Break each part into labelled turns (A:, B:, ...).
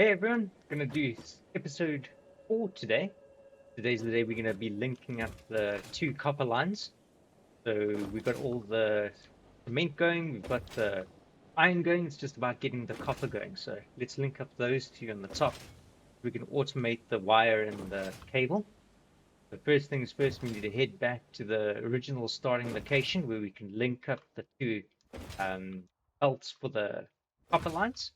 A: Hey everyone, gonna do episode 4 today. Today's the day we're gonna be linking up the two copper lines. So we've got all the cement going, we've got the iron going, it's just about getting the copper going. So let's link up those two on the top. We can automate the wire and the cable. The first things first, we need to head back to the original starting location where we can link up the two belts for the copper lines.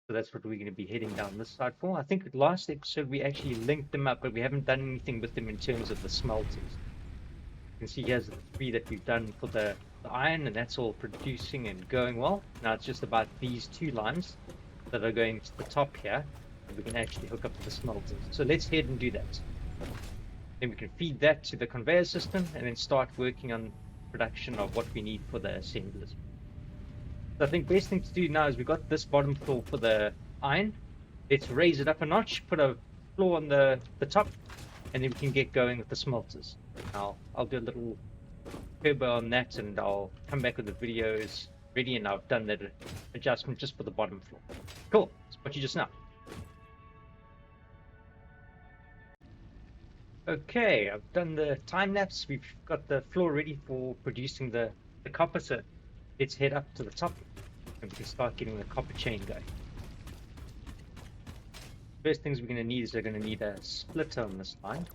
A: So that's what we're going to be heading down this side for. I think last episode we actually linked them up, but we haven't done anything with them in terms of the smelters. You can see here's the three that we've done for the iron, and that's all producing and going well. Now it's just about these two lines that are going to the top here, and we can actually hook up to the smelters. So let's head and do that. Then we can feed that to the conveyor system and then start working on production of what we need for the assemblers. So I think best thing to do now is we've got this bottom floor for the iron. Let's raise it up a notch, put a floor on the top, and then we can get going with the smelters. I'll do a little turbo on that, and I'll come back with the videos ready, and I've done that adjustment just for the bottom floor. Cool, spot you just now. Okay, I've done the time lapse. We've got the floor ready for producing the copper, so let's head up to the top and we can start getting the copper chain going. First things we're going to need is we're going to need a splitter on this line.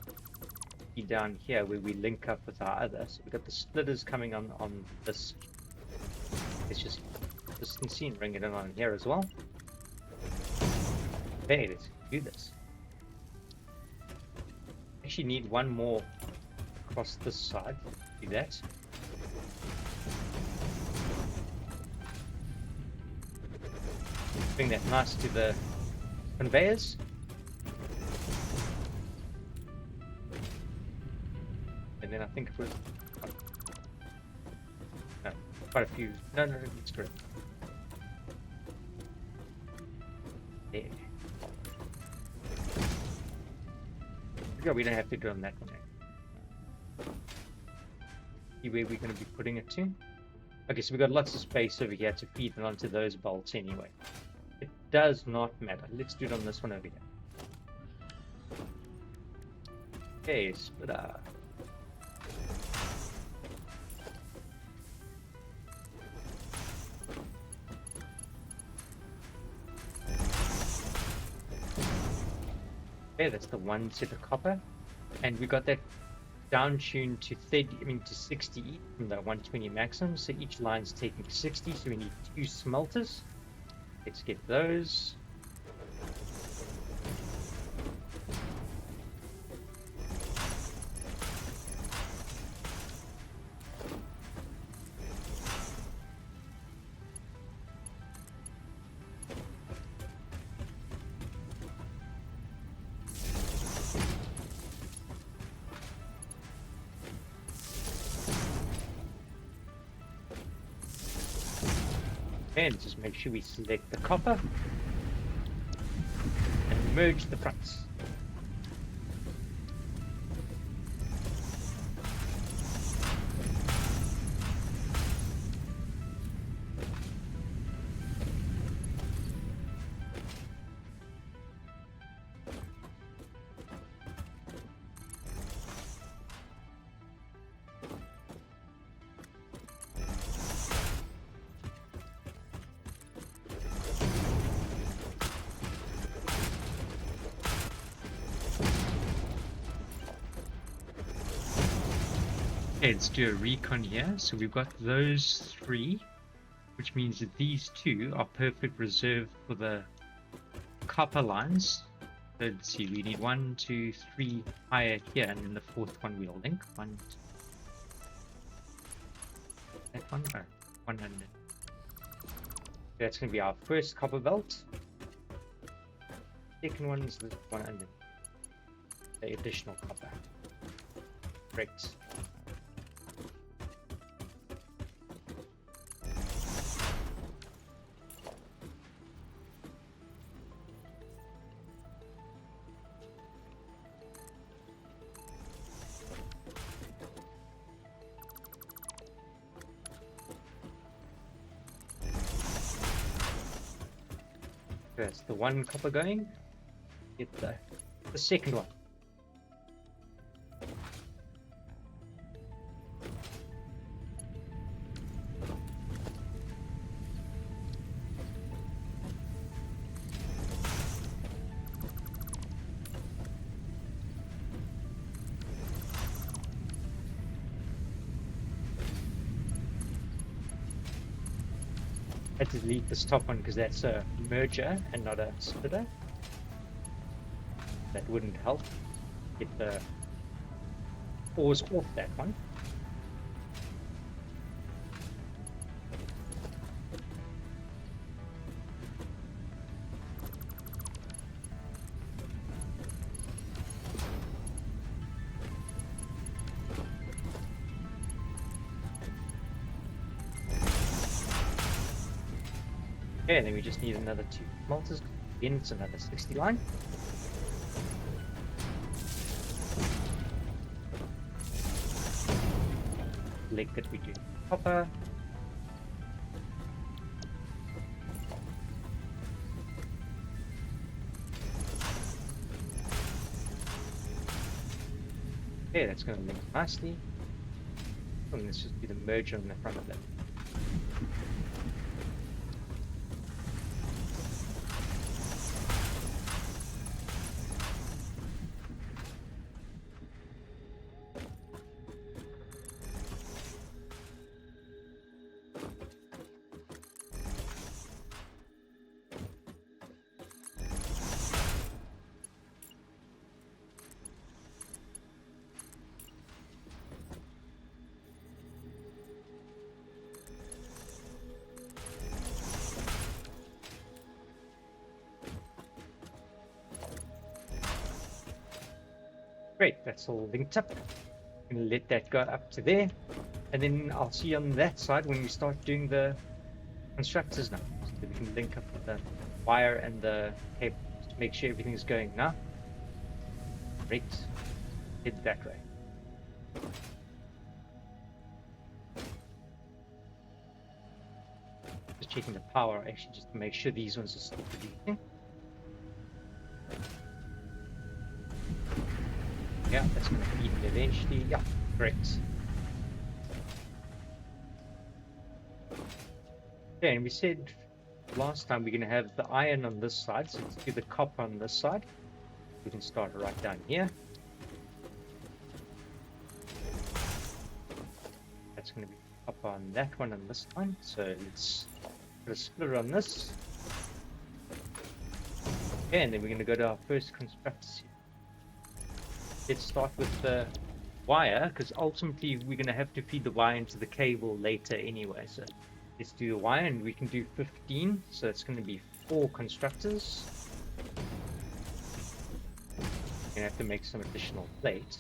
A: Be down here where we link up with our other. So we've got the splitters coming on this. Let's just consistency and bring it in on here as well. Okay, let's do this. Actually need one more across this side. Do that. Bring that nice to the conveyors. And then I think it was quite a few. No, it's correct. There. Yeah, we don't have to do on that one. See where we're going to be putting it to. Okay, so we've got lots of space over here to feed it onto those bolts anyway. It does not matter. Let's do it on this one over here. Okay, splitter. Okay, that's the one set of copper, and we got that down tuned to 60 from the 120 maximum. So each line's taking 60, so we need two smelters. Let's get those. And just make sure we select the copper and merge the fronts. Okay, let's do a recon here. So we've got those three, which means that these two are perfect reserve for the copper lines. So let's see, we need 1, 2, 3 higher here, and then the fourth one we'll link. That one, or 100. That's going to be our first copper belt. Second one is the 100. The additional copper. Great. That's the one copper going. Get the second one. I had to delete this top one because that's a merger and not a splitter. That wouldn't help. Get the ores off that one. Okay, and then we just need another 2 smelters. Again, it's another 60 line. Like that we do copper. Okay, that's going to link nicely. And let's just do the merger on the front of that. Great, that's all linked up. I'm going to let that go up to there. And then I'll see you on that side when we start doing the constructors now. So we can link up with the wire and the cable to make sure everything's going now. Great. Head that way. Just checking the power actually just to make sure these ones are still producing. Yeah, that's going to feed it eventually. Yeah, great. Okay, and we said last time we're going to have the iron on this side, so let's do the copper on this side. We can start right down here. That's going to be copper on that one and this one. So let's put a splitter on this. Okay, and then we're going to go to our first constructors here. Let's start with the wire, because ultimately we're going to have to feed the wire into the cable later anyway. So let's do the wire, and we can do 15. So it's going to be 4 constructors. We're going to have to make some additional plates.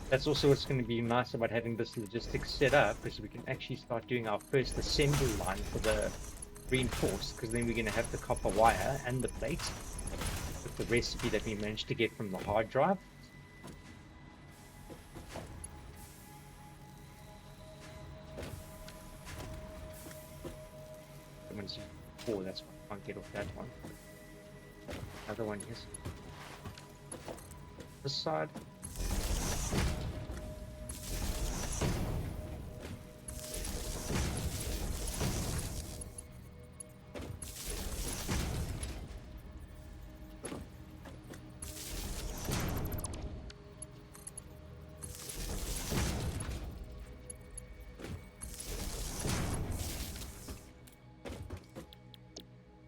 A: That's also what's going to be nice about having this logistics set up, because we can actually start doing our first assembly line for the reinforced, because then we're going to have the copper wire and the plate with the recipe that we managed to get from the hard drive. Oh, that's why I can't get off that one. Another one, yes. This side.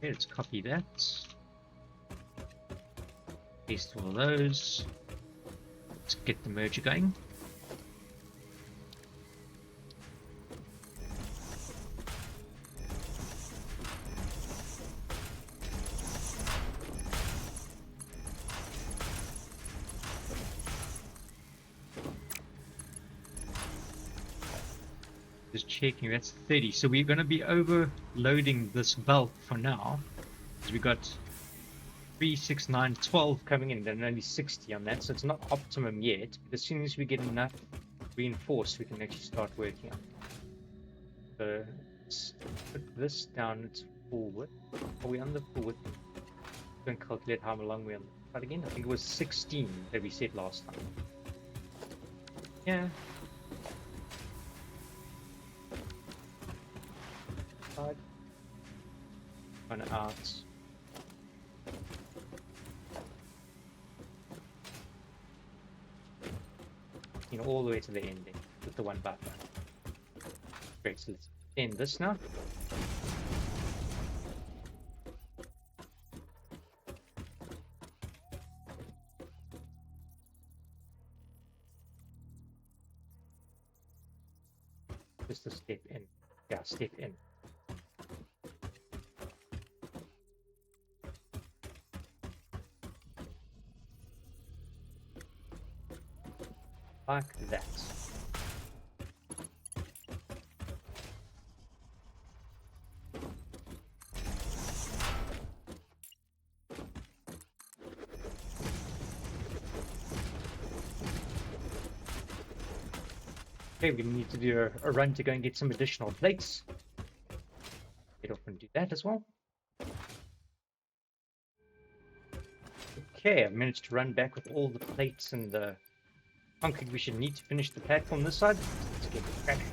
A: Let's copy that. Paste all those. Let's get the merger going. Just checking, that's 30. So we're going to be overloading this belt for now, because we got 3, 6, 9, 12 coming in, and only 60 on that, so it's not optimum yet. But as soon as we get enough reinforced, we can actually start working on it. So let's put this down to full width. Are we on the full width? Don't calculate how long we're on the again. I think it was 16 that we said last time. Yeah. Side. One out. You know, all the way to the ending with the one buffer. Great, so let's end this now. Just a step in. Yeah, step in. Like that. Okay, we need to do a run to go and get some additional plates. Get off and do that as well. Okay, I've managed to run back with all the plates and the concrete we should need to finish the platform this side. Let's get cracking.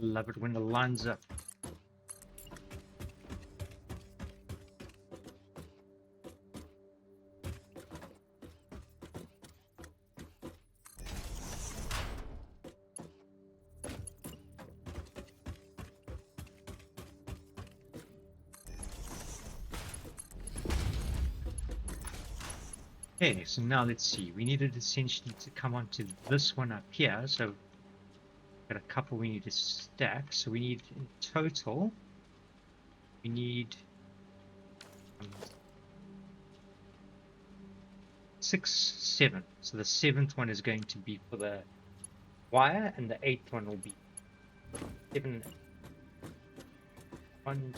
A: Love it when it lines up. Okay, so now let's see. We needed essentially to come onto this one up here. So got a couple we need to stack. So we need in total, we need 6, 7. So the 7th one is going to be for the wire, and the 8th one will be 7. 1,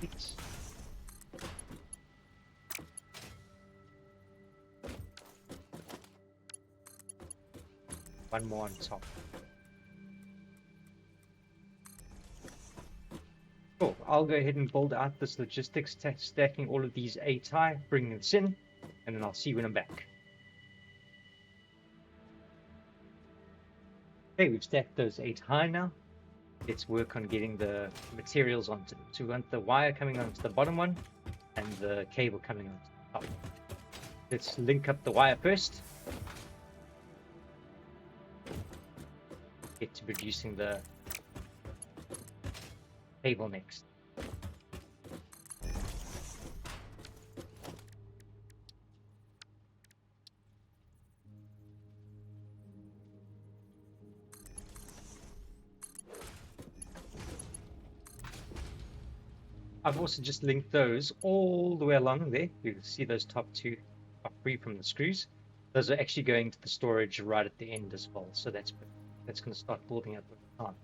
A: 6. One more on top. Cool. I'll go ahead and build out this logistics, stacking all of these 8 high, bringing this in, and then I'll see you when I'm back. Okay, we've stacked those 8 high now. Let's work on getting the materials onto them. So we want the wire coming onto the bottom one, and the cable coming onto the top. Let's link up the wire first. Get to producing the cable next. I've also just linked those all the way along there. You can see those top 2 are free from the screws. Those are actually going to the storage right at the end as well. So that's going to start building up over time.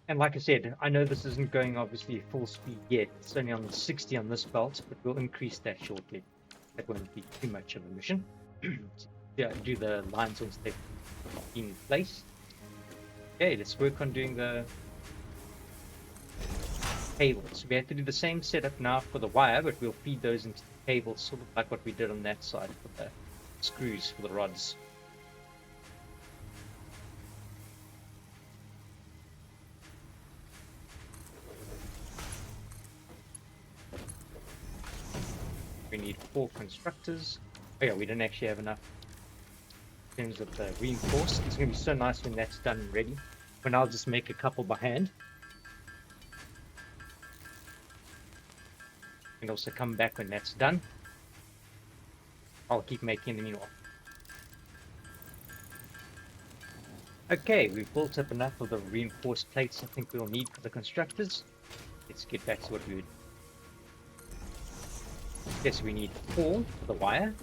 A: And like I said, I know this isn't going obviously full speed yet. It's only on the 60 on this belt, but we'll increase that shortly. That won't be too much of a mission. Yeah, do the lines once they've been in place. Okay, let's work on doing the cables. So we have to do the same setup now for the wire, but we'll feed those into the cables, sort of like what we did on that side for the screws for the rods. We need 4 constructors. Oh yeah, we don't actually have enough in terms of the reinforced. It's going to be so nice when that's done and ready. For now, I'll just make a couple by hand. And also come back when that's done. I'll keep making them meanwhile. Okay, we've built up enough of the reinforced plates I think we'll need for the constructors. Let's get back to what we would. Yes, we need 4 for the wire.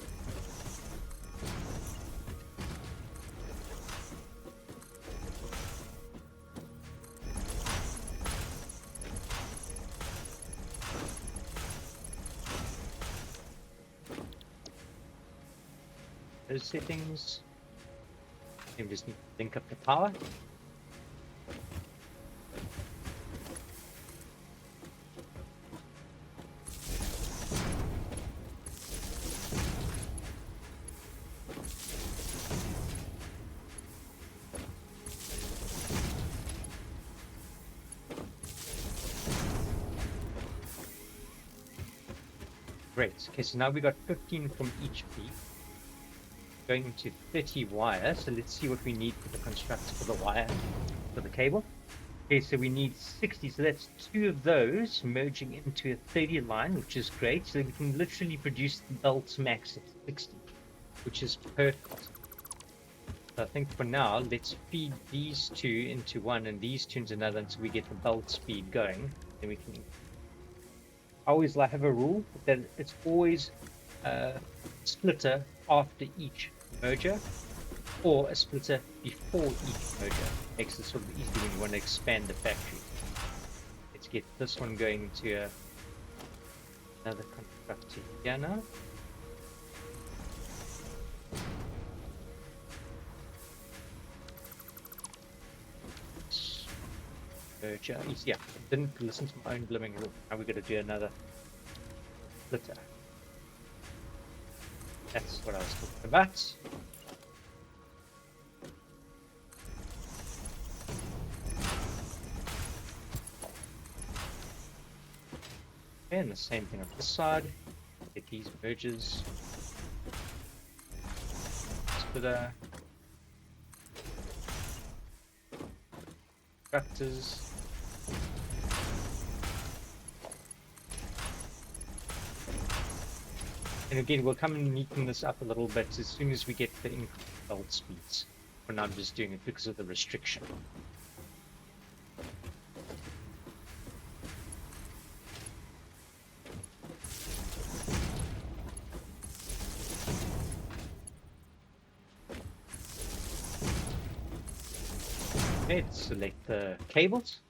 A: Those settings. And we just need to link up the power. Great. Okay, so now we got 15 from each feed. Going to 30 wire. So let's see what we need for the constructor for the wire for the cable. Okay, so we need 60. So that's 2 of those merging into a 30 line, which is great. So we can literally produce the belts max at 60, which is perfect. So I think for now, let's feed these 2 into one and these 2 into another until we get the belt speed going. Then we can. I always have a rule that it's always a splitter after each merger or a splitter before each merger. Makes it sort of easy when you want to expand the factory. Let's get this one going to another constructor here now. Merger. Yeah, didn't listen to my own blooming rule. Now we're going to do another splitter. That's what I was talking about. And the same thing on this side. Get these mergers. Splitter. Constructors. And again, we'll come and neaten this up a little bit as soon as we get the increased belt speeds. For now, I'm just doing it because of the restriction. Okay, let's select the cables.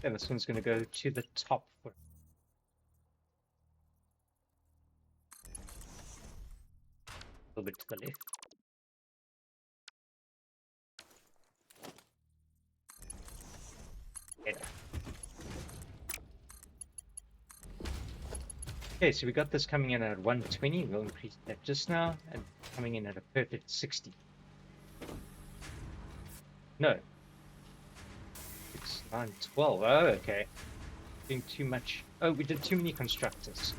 A: And this one's going to go to the top foot. A little bit to the left. Better. Okay, so we got this coming in at 120. We'll increase that just now, and coming in at a perfect 60. No. 6, 9, 12. Oh, okay. Doing too much. Oh, we did too many constructors.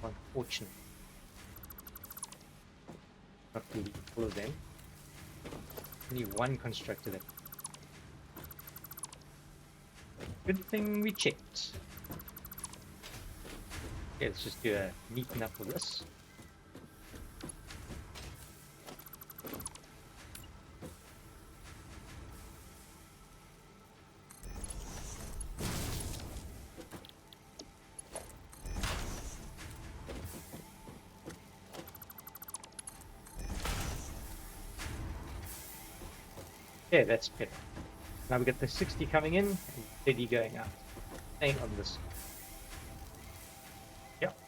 A: Unfortunate. Not really all of them. Only one constructor there. Good thing we checked. Okay, let's just do a neaten up of this. Yeah, that's better. Now we got the 60 coming in and 30 going out. Same on this. Yep.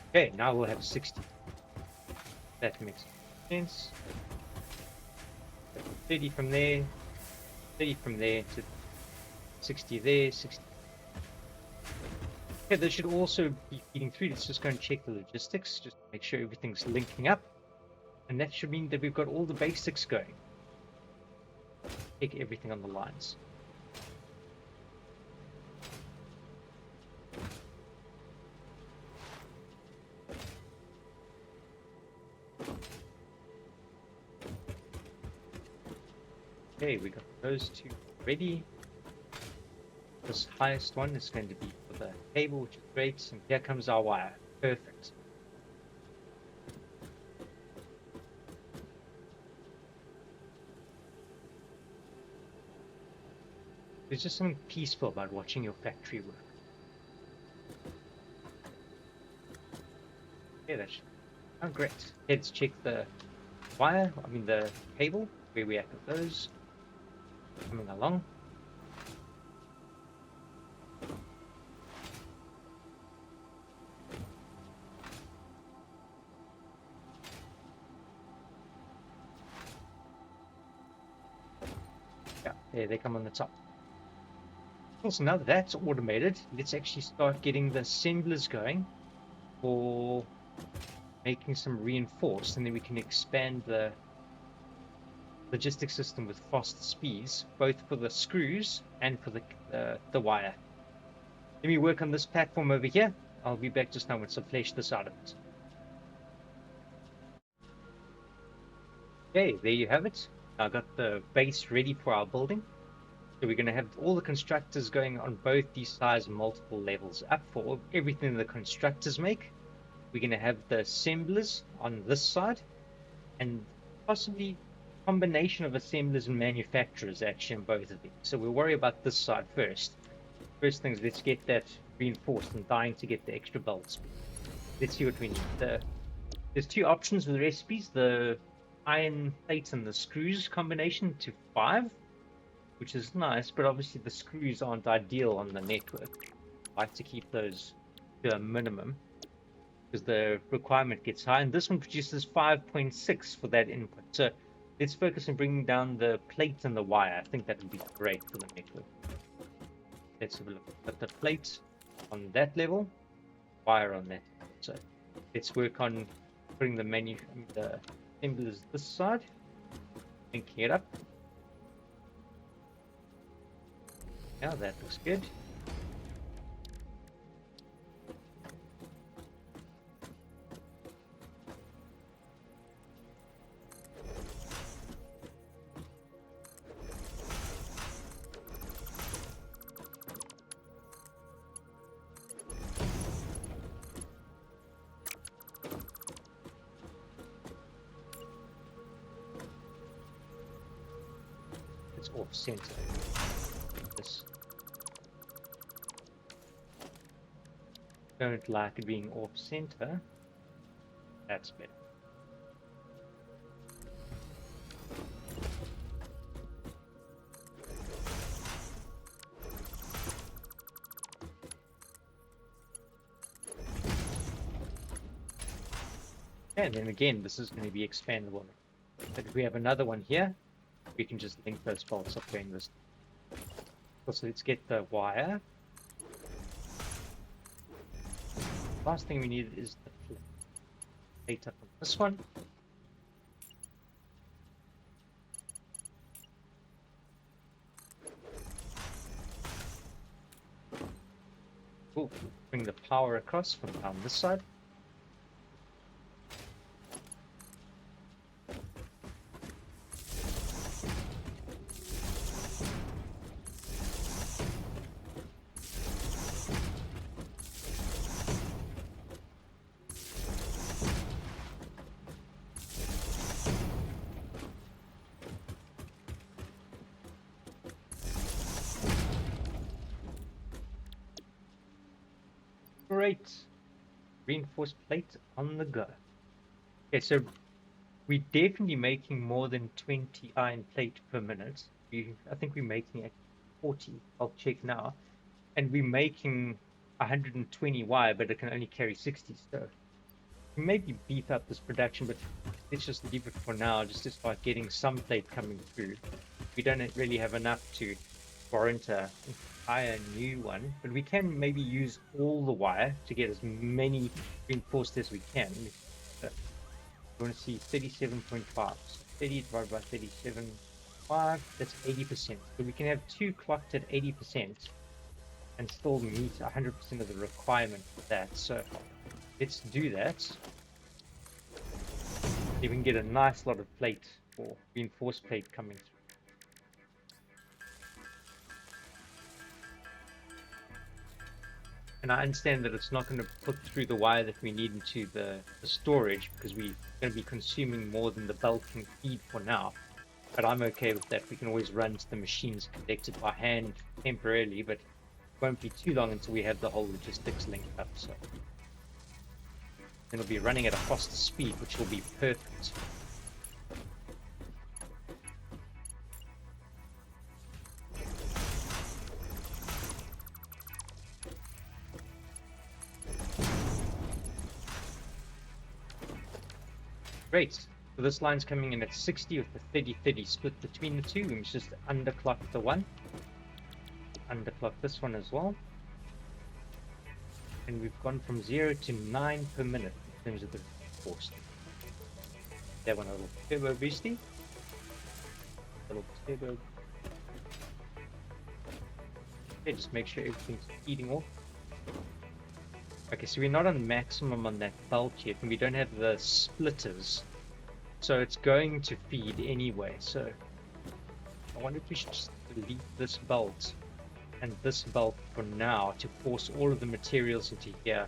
A: Okay, now we'll have 60. That makes sense. 30 from there, 30 from there to 60 there, 60. Okay, they should also be feeding through. Let's just go and check the logistics, just to make sure everything's linking up. And that should mean that we've got all the basics going. Check everything on the lines. Okay, we got those two ready. This highest one is going to be for the cable, which is great. And here comes our wire. Perfect. There's just something peaceful about watching your factory work. Okay, that's great. Let's check the wire, the cable, where we at with those. Coming along. Yeah, there they come on the top. Also, now that that's automated, let's actually start getting the assemblers going for making some reinforced, and then we can expand the logistics system with fast speeds, both for the screws and for the wire. Let me work on this platform over here. I'll be back just now once I've fleshed this out of it. Okay, there you have it. I got the base ready for our building. So we're going to have all the constructors going on both these sides, multiple levels up for everything the constructors make. We're going to have the assemblers on this side, and possibly a combination of assemblers and manufacturers actually in both of them. So we'll worry about this side first. First things, let's get that reinforced. I'm dying to get the extra bolts. Let's see what we need. There's two options with the recipes: the iron plates and the screws combination to 5. Which is nice, but obviously the screws aren't ideal on the network. I like to keep those to a minimum because the requirement gets high, and this one produces 5.6 for that input. So let's focus on bringing down the plate and the wire. I think that would be great for the network. Let's have a look at the plate on that level, wire on that. So let's work on putting the assemblers this side, linking it up. Yeah, that looks good. It's off center. This. Don't like it being off center. That's better. And then again, this is going to be expandable. But if we have another one here, we can just link those bolts up going this. So let's get the wire. Last thing we need is the plate up on this one. Cool. Bring the power across from down this side. Great. Reinforced plate on the go. Okay, so we're definitely making more than 20 iron plate per minute. I think we're making 40. I'll check now. And we're making 120 wire, but it can only carry 60. So maybe beef up this production, but let's just leave it for now, just to start getting some plate coming through. We don't really have enough to warrant an entire new one, but we can maybe use all the wire to get as many reinforced as we can. So you want to see 37.5. So 30 divided by 37.5, that's 80%. So we can have 2 clocked at 80% and still meet 100% of the requirement for that. So let's do that. You can get a nice lot of plate or reinforced plate coming through. And I understand that it's not going to put through the wire that we need into the storage because we're going to be consuming more than the belt can feed for now. But I'm okay with that. We can always run to the machines, collect it by hand temporarily, but it won't be too long until we have the whole logistics linked up. So it'll be running at a faster speed, which will be perfect. Great. So this line's coming in at 60 with the 30-30 split between the two. We just underclock the one. Underclock this one as well. And we've gone from 0 to 9 per minute in terms of the force. That one a little turbo boosty. A little turbo. Okay, just make sure everything's feeding off. Okay, so we're not on maximum on that belt yet, and we don't have the splitters. So it's going to feed anyway. So I wonder if we should just delete this belt and this belt for now to force all of the materials into here.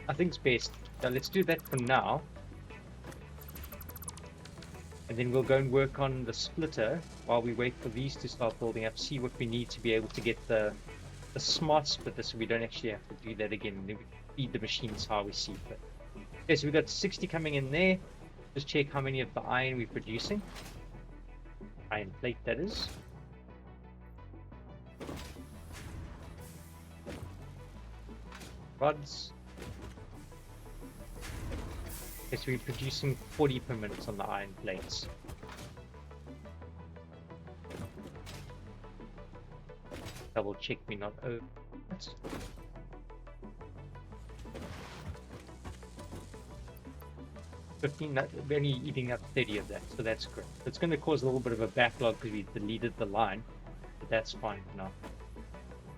A: I think it's best. So let's do that for now. And then we'll go and work on the splitter while we wait for these to start building up, see what we need to be able to get the smart splitter so we don't actually have to do that again. And then we feed the machines how we see fit. Okay, so we've got 60 coming in there. Just check how many of the iron we're producing. Iron plate, that is. Rods. Okay, so we're producing 40 per minute on the iron plates. Double check me not over. 15, we're only eating up 30 of that, so that's great. It's going to cause a little bit of a backlog because we deleted the line, but that's fine for now.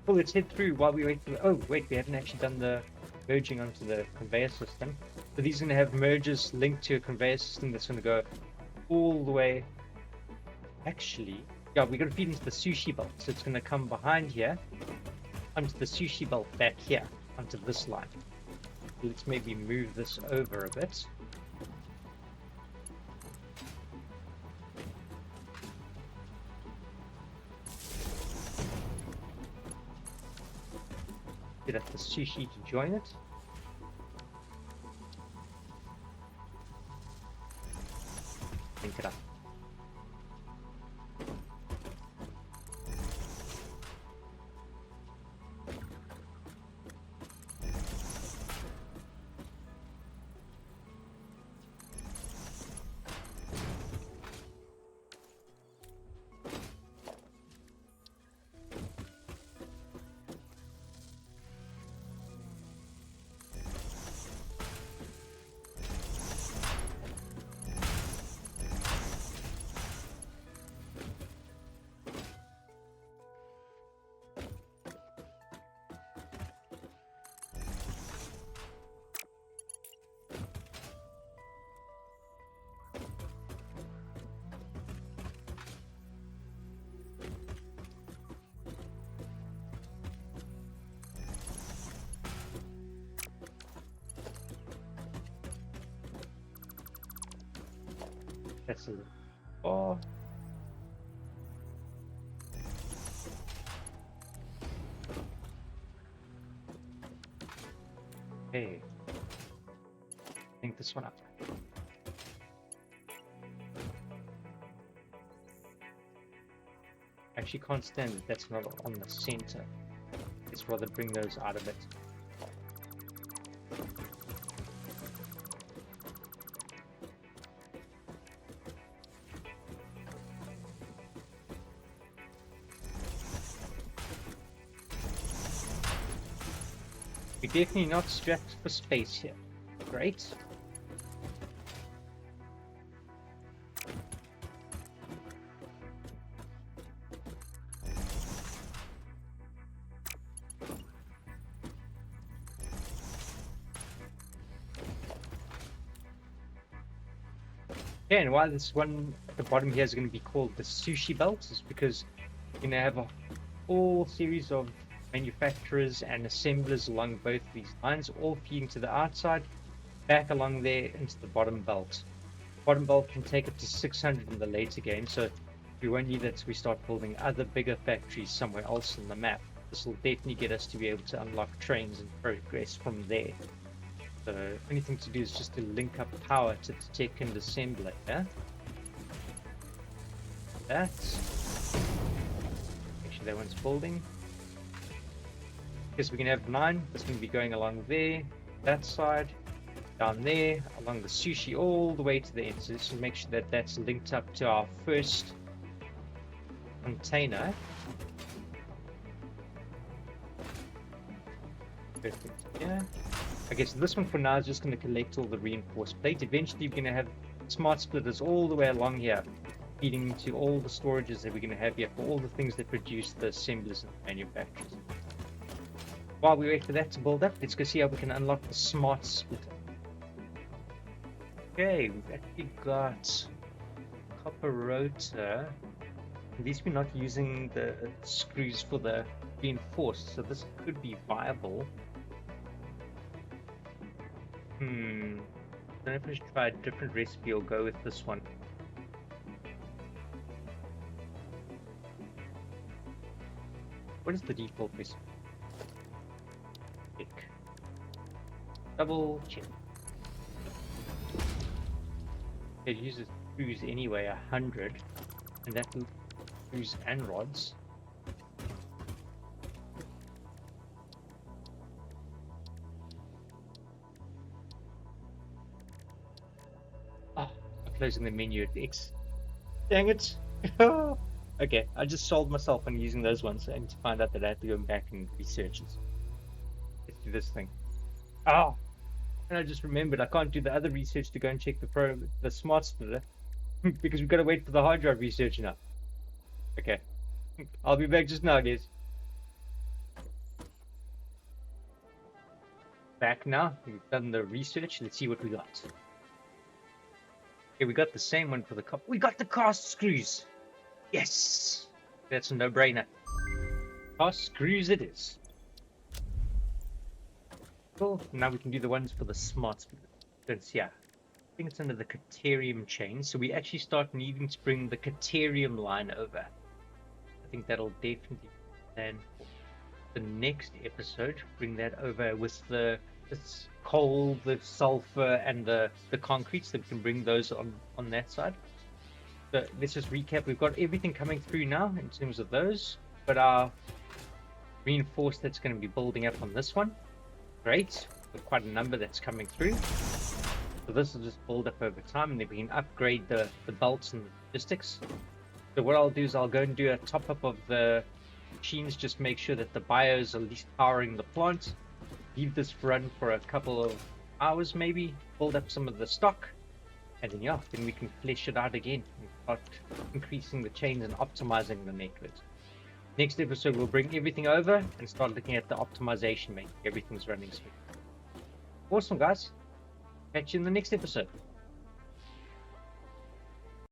A: Oh, let's head through while we wait for the... Oh, wait, we haven't actually done the merging onto the conveyor system. So these are going to have mergers linked to a conveyor system that's going to go all the way... Actually, yeah, we're going to feed into the sushi belt, so it's going to come behind here, onto the sushi belt back here, onto this line. Let's maybe move this over a bit. Get up the sushi to join it. Link it up. That's a little far. Okay. Think this one up. I actually can't stand that that's not on the center. Let's rather bring those out of it. We're definitely not strapped for space here. Great. Yeah, and why this one at the bottom here is going to be called the sushi belt is because you're going to have a whole series of manufacturers and assemblers along both these lines, all feeding to the outside, back along there into the bottom belt. Bottom belt can take up to 600 in the later game, so we won't need that till we start building other bigger factories somewhere else on the map. This will definitely get us to be able to unlock trains and progress from there. So only thing to do is just to link up power to the second assembler, yeah? That. Make sure that one's building. Because we can have 9, that's going to be going along there, that side, down there, along the sushi all the way to the end. So just to make sure that that's linked up to our first container. Perfect, yeah. Okay, so this one for now is just going to collect all the reinforced plate. Eventually, we're going to have smart splitters all the way along here, feeding into all the storages that we're going to have here for all the things that produce the assemblers and the manufacturers. While we wait for that to build up, let's go see how we can unlock the smart splitter. Okay, we've actually got copper rotor. At least we're not using the screws for the reinforced, so this could be viable. I don't know if I should try a different recipe or go with this one. What is the default recipe? Check. Double check. It uses screws anyway, 100, and that will screws and rods. Closing the menu at X. Dang it! Okay, I just sold myself on using those ones and to find out that I had to go back and research it. Let's do this thing. Oh! And I just remembered I can't do the other research to go and check the smart splitter because we've got to wait for the hard drive research now. Okay. I'll be back just now, guys. Back now. We've done the research. Let's see what we got. Okay, we got the same one for the cup. We got the cast screws. Yes, that's a no-brainer. Cast screws it is. Cool. Now we can do the ones for the smart splitters. Yeah, I think it's under the Caterium chain. So we actually start needing to bring the Caterium line over. I think that'll definitely plan for the next episode. Bring that over with the coal, the sulfur, and the concrete, so we can bring those on that side. So let's just recap. We've got everything coming through now in terms of those, but our reinforced that's going to be building up on this one. Great, with quite a number that's coming through. So this will just build up over time, and then we can upgrade the belts and the logistics. So what I'll do is I'll go and do a top up of the machines, just make sure that the bios are at least powering the plant. Leave this run for a couple of hours maybe, build up some of the stock, and then yeah, then we can flesh it out again and start increasing the chains and optimizing the network. Next episode we'll bring everything over and start looking at the optimization, make everything's running smooth. Awesome guys, catch you in the next episode.